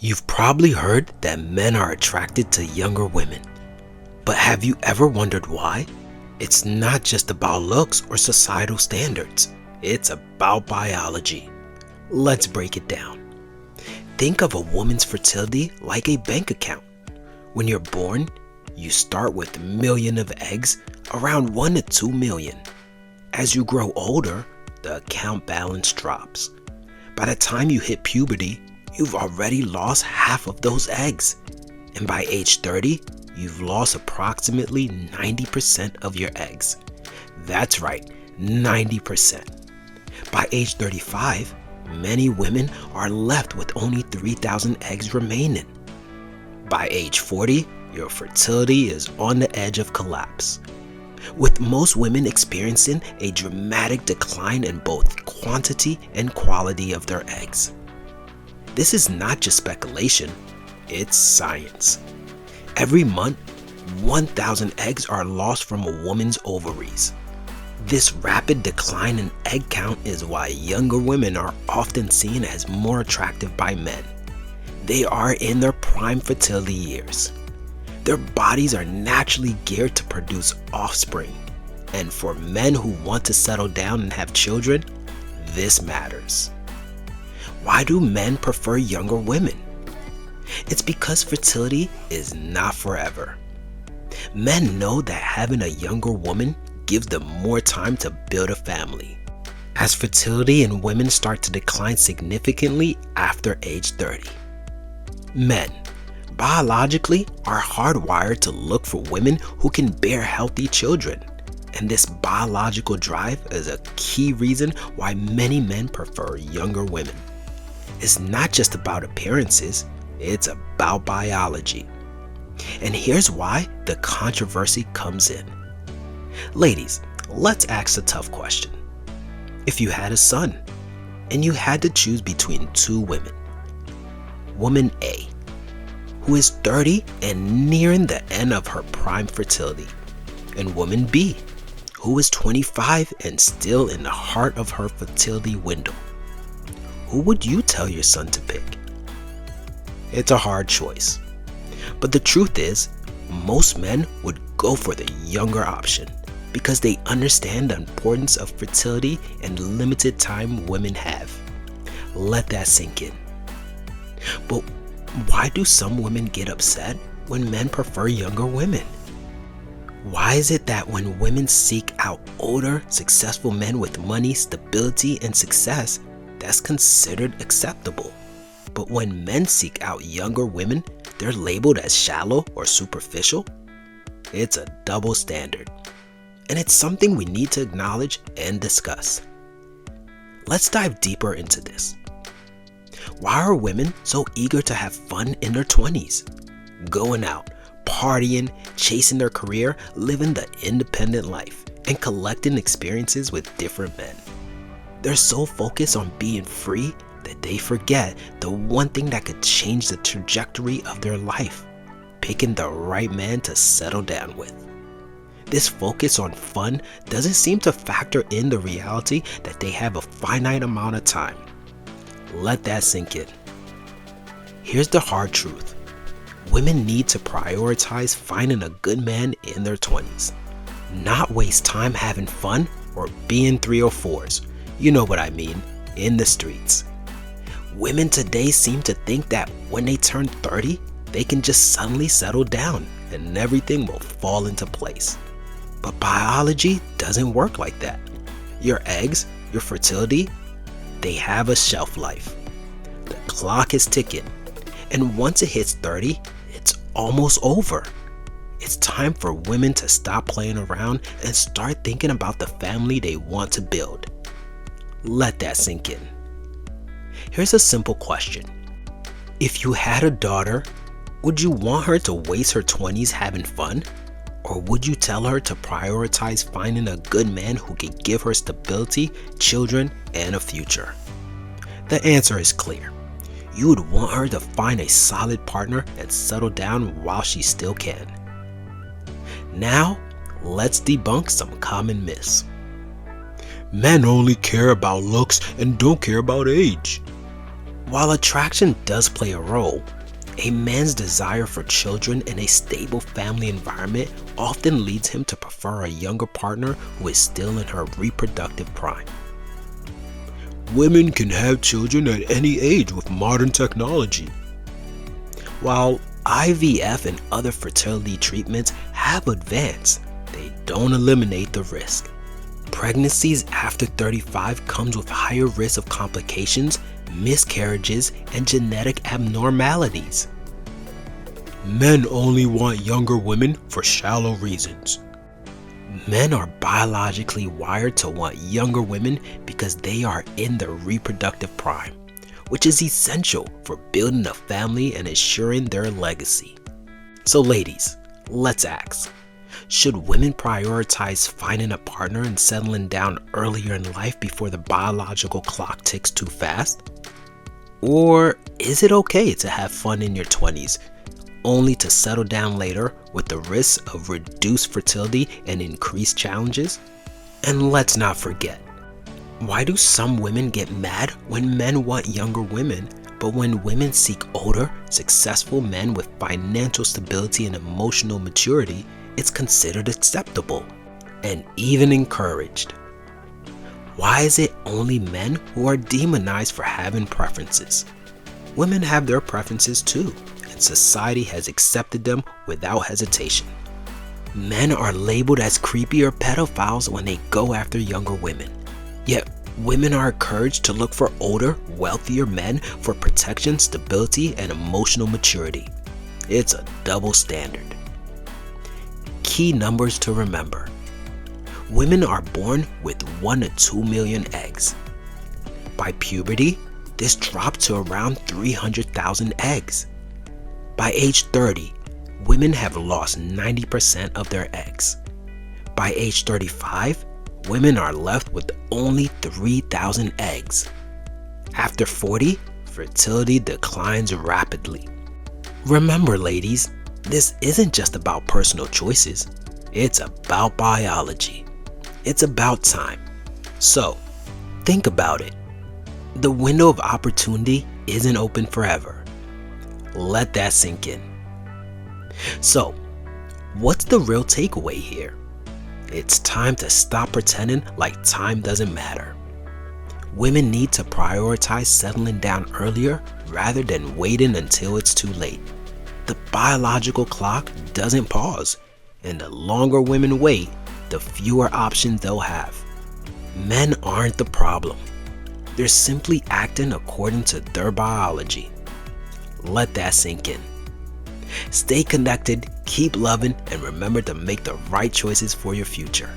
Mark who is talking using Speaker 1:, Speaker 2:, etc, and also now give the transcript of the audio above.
Speaker 1: You've probably heard that men are attracted to younger women, but have you ever wondered why? It's not just about looks or societal standards, it's about biology. Let's break it down. Think of a woman's fertility like a bank account. When you're born, you start with a million of eggs, around 1 to 2 million. As you grow older, the account balance drops. By the time you hit puberty, you've already lost half of those eggs. And by age 30, you've lost approximately 90% of your eggs. That's right, 90%. By age 35, many women are left with only 3,000 eggs remaining. By age 40, your fertility is on the edge of collapse, with most women experiencing a dramatic decline in both quantity and quality of their eggs. This is not just speculation, it's science. Every month, 1,000 eggs are lost from a woman's ovaries. This rapid decline in egg count is why younger women are often seen as more attractive by men. They are in their prime fertility years. Their bodies are naturally geared to produce offspring, and for men who want to settle down and have children, this matters. Why do men prefer younger women? It's because fertility is not forever. Men know that having a younger woman gives them more time to build a family, as fertility in women start to decline significantly after age 30. Men, biologically, are hardwired to look for women who can bear healthy children, and this biological drive is a key reason why many men prefer younger women. It's not just about appearances, it's about biology. And here's why the controversy comes in. Ladies, let's ask a tough question. If you had a son, and you had to choose between two women, woman A, who is 30 and nearing the end of her prime fertility, and woman B, who is 25 and still in the heart of her fertility window, who would you tell your son to pick? It's a hard choice, but the truth is, most men would go for the younger option because they understand the importance of fertility and the limited time women have. Let that sink in. But why do some women get upset when men prefer younger women? Why is it that when women seek out older, successful men with money, stability, and success, that's considered acceptable? But when men seek out younger women, they're labeled as shallow or superficial? It's a double standard, and it's something we need to acknowledge and discuss. Let's dive deeper into this. Why are women so eager to have fun in their 20s? Going out, partying, chasing their career, living the independent life, and collecting experiences with different men. They're so focused on being free that they forget the one thing that could change the trajectory of their life: picking the right man to settle down with. This focus on fun doesn't seem to factor in the reality that they have a finite amount of time. Let that sink in. Here's the hard truth. Women need to prioritize finding a good man in their 20s, not waste time having fun or being 304s, you know what I mean, in the streets. Women today seem to think that when they turn 30, they can just suddenly settle down and everything will fall into place. But biology doesn't work like that. Your eggs, your fertility, they have a shelf life. The clock is ticking, and once it hits 30, it's almost over. It's time for women to stop playing around and start thinking about the family they want to build. Let that sink in. Here's a simple question. If you had a daughter, would you want her to waste her 20s having fun? Or would you tell her to prioritize finding a good man who can give her stability, children, and a future? The answer is clear. You would want her to find a solid partner and settle down while she still can. Now, let's debunk some common myths. Men only care about looks and don't care about age. While attraction does play a role, a man's desire for children in a stable family environment often leads him to prefer a younger partner who is still in her reproductive prime. Women can have children at any age with modern technology. While IVF and other fertility treatments have advanced, they don't eliminate the risk. Pregnancies after 35 comes with higher risk of complications, miscarriages, and genetic abnormalities. Men only want younger women for shallow reasons. Men are biologically wired to want younger women because they are in their reproductive prime, which is essential for building a family and ensuring their legacy. So ladies, let's ask, should women prioritize finding a partner and settling down earlier in life before the biological clock ticks too fast? Or is it okay to have fun in your 20s, only to settle down later with the risks of reduced fertility and increased challenges? And let's not forget, why do some women get mad when men want younger women, but when women seek older, successful men with financial stability and emotional maturity, it's considered acceptable and even encouraged? Why is it only men who are demonized for having preferences? Women have their preferences too, and society has accepted them without hesitation. Men are labeled as creepy or pedophiles when they go after younger women. Yet, women are encouraged to look for older, wealthier men for protection, stability, and emotional maturity. It's a double standard. Key numbers to remember. Women are born with 1 to 2 million eggs. By puberty, this dropped to around 300,000 eggs. By age 30, women have lost 90% of their eggs. By age 35, women are left with only 3,000 eggs. After 40, fertility declines rapidly. Remember ladies, this isn't just about personal choices, it's about biology. It's about time. So, think about it. The window of opportunity isn't open forever. Let that sink in. So, what's the real takeaway here? It's time to stop pretending like time doesn't matter. Women need to prioritize settling down earlier rather than waiting until it's too late. The biological clock doesn't pause, and the longer women wait, the fewer options they'll have. Men aren't the problem. They're simply acting according to their biology. Let that sink in. Stay connected, keep loving, and remember to make the right choices for your future.